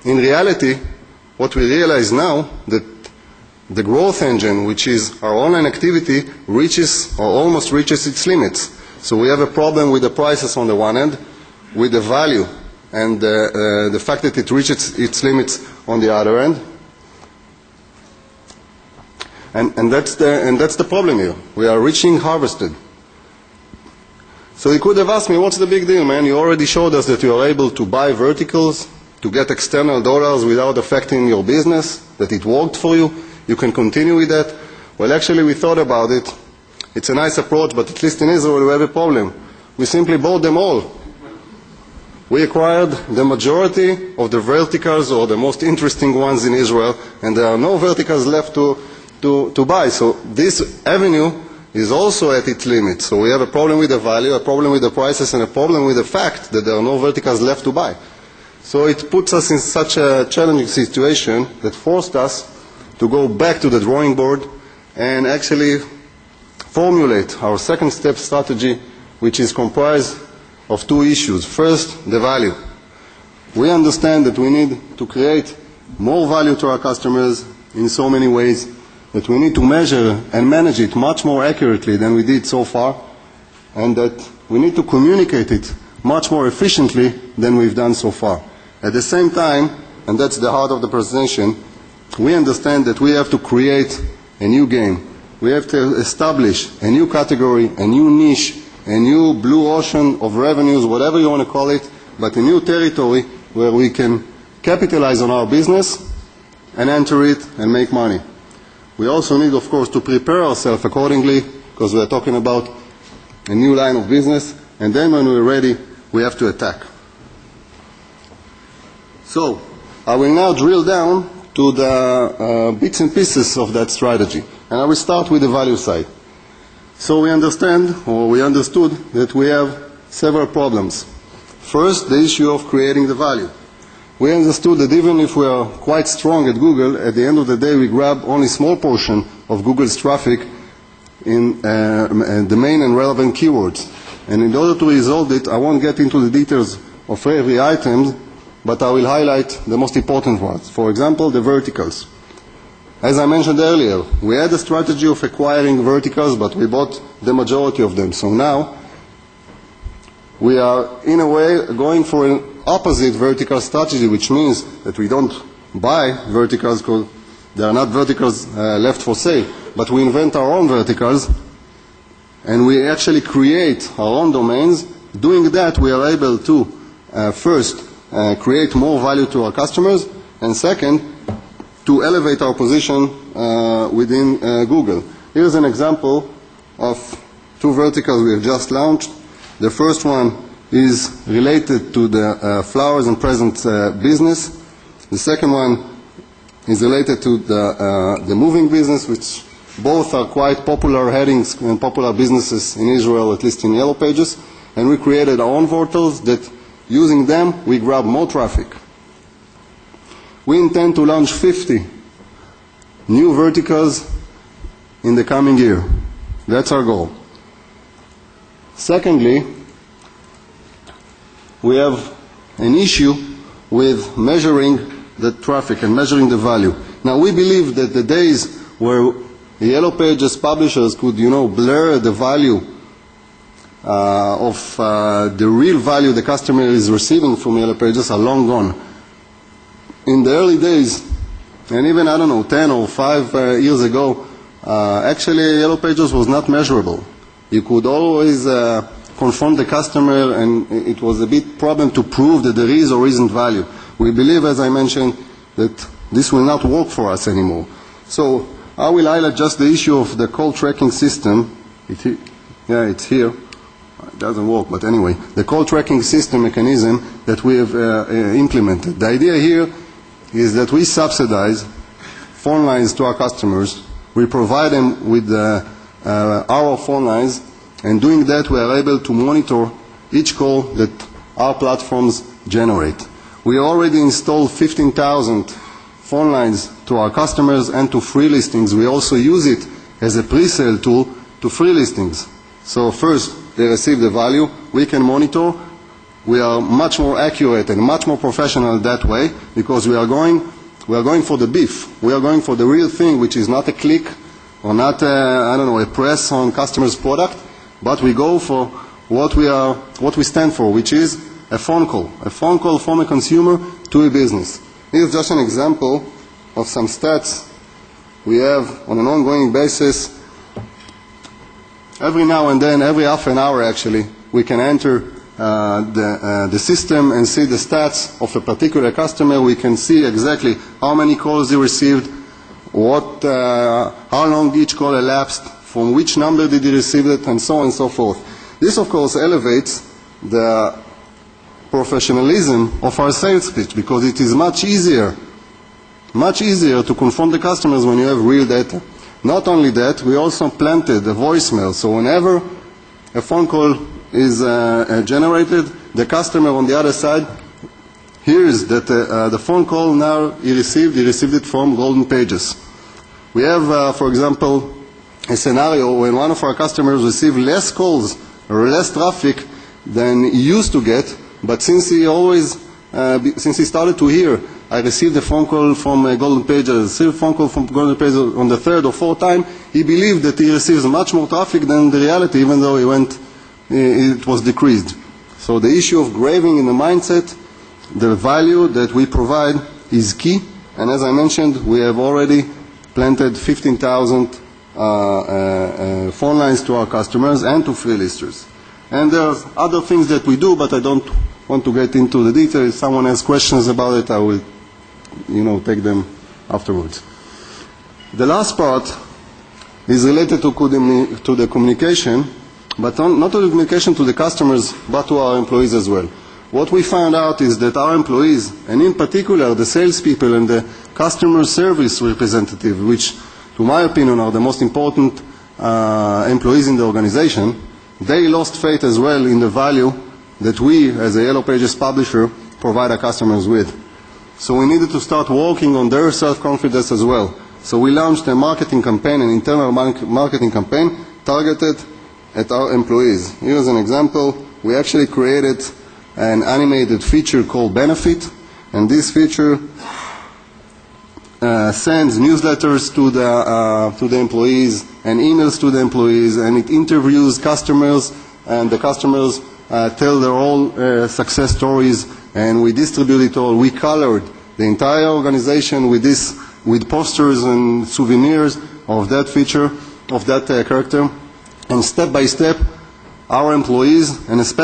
in reality, what we realize now, that the growth engine, which is our online activity, reaches or almost reaches its limits. So we have a problem with the prices on the one hand, with the value and the fact that it reaches its limits on the other end. And that's the problem here. We are reaching harvested. So you could have asked me, what's the big deal, man? You already showed us that you are able to buy verticals, to get external dollars without affecting your business, that it worked for you. You can continue with that. Well, actually, we thought about it. It's a nice approach, but at least in Israel we have a problem. We simply bought them all. We acquired the majority of the verticals, or the most interesting ones in Israel, and there are no verticals left to buy. So this avenue is also at its limit. So we have a problem with the value, a problem with the prices, and a problem with the fact that there are no verticals left to buy. So it puts us in such a challenging situation that forced us to go back to the drawing board and actually formulate our second step strategy, which is comprised of two issues. First, the value. We understand that we need to create more value to our customers in so many ways, that we need to measure and manage it much more accurately than we did so far, and that we need to communicate it much more efficiently than we've done so far. At the same time, and that's the heart of the presentation, we understand that we have to create a new game. We have to establish a new category, a new niche, a new blue ocean of revenues, whatever you want to call it, but a new territory where we can capitalize on our business and enter it and make money. We also need, of course, to prepare ourselves accordingly, because we are talking about a new line of business, and then when we're ready, we have to attack. So, I will now drill down to the bits and pieces of that strategy. And I will start with the value side. So we understand, or we understood, that we have several problems. First, the issue of creating the value. We understood that even if we are quite strong at Google, at the end of the day we grab only a small portion of Google's traffic in the main and relevant keywords. And in order to resolve it, I won't get into the details of every item, but I will highlight the most important ones. For example, the verticals. As I mentioned earlier, we had a strategy of acquiring verticals, but we bought the majority of them. So now we are, in a way, going for an opposite vertical strategy, which means that we don't buy verticals because there are not verticals left for sale, but we invent our own verticals and we actually create our own domains. Doing that, we are able to first create more value to our customers, and second, to elevate our position within Google. Here's an example of two verticals we have just launched. The first one is related to the flowers and presents business. The second one is related to the moving business, which both are quite popular headings and popular businesses in Israel, at least in Yellow Pages. And we created our own portals that, using them, we grab more traffic. We intend to launch 50 new verticals in the coming year. That's our goal. Secondly, we have an issue with measuring the traffic and measuring the value. Now, we believe that the days where the Yellow Pages publishers could, blur the value of the real value the customer is receiving from Yellow Pages are long gone. In the early days, and even, 10 or 5 years ago, actually Yellow Pages was not measurable. You could always confront the customer, and it was a big problem to prove that there is or isn't value. We believe, as I mentioned, that this will not work for us anymore. So I will highlight just the issue of the call tracking system. It's here. It doesn't work, but anyway, the call tracking system mechanism that we have implemented. The idea here is that we subsidize phone lines to our customers. We provide them with our phone lines, and doing that we are able to monitor each call that our platforms generate. We already installed 15,000 phone lines to our customers and to free listings. We also use it as a pre-sale tool to free listings. So first, they receive the value, we can monitor we are much more accurate and much more professional that way, because we are going for the beef. We are going for the real thing, which is not a click or not a press on customer's product, but we go for what we stand for, which is a phone call from a consumer to a business. Here's just an example of some stats we have on an ongoing basis. Every now and then, every half an hour actually, we can enter the system and see the stats of a particular customer. We can see exactly how many calls he received, how long each call elapsed, from which number did he receive it, and so on and so forth. This, of course, elevates the professionalism of our sales pitch, because it is much easier to confront the customers when you have real data. Not only that, we also planted a voicemail, so whenever a phone call is generated, the customer on the other side hears that the phone call now he received it from Golden Pages. We have, for example, a scenario when one of our customers received less calls or less traffic than he used to get, but since he started to hear, I received a phone call from Golden Pages, received a phone call from Golden Pages on the third or fourth time, he believed that he receives much more traffic than the reality, even though it was decreased. So the issue of graving in the mindset, the value that we provide is key, and as I mentioned, we have already planted 15,000 phone lines to our customers and to free listers. And there's other things that we do, but I don't want to get into the details. If someone has questions about it, I will take them afterwards. The last part is related to the communication, but not to the communication to the customers, but to our employees as well. What we found out is that our employees, and in particular the salespeople and the customer service representative, which to my opinion are the most important employees in the organization, they lost faith as well in the value that we, as a Yellow Pages publisher, provide our customers with. So we needed to start working on their self-confidence as well. So we launched a marketing campaign, an internal marketing campaign, targeted at our employees. Here's an example. We actually created an animated feature called Benefit, and this feature sends newsletters to the employees and emails to the employees, and it interviews customers, and the customers tell their own success stories, and we distribute it all. We colored the entire organization with posters and souvenirs of that feature, of that character, and step by step, our employees, and especially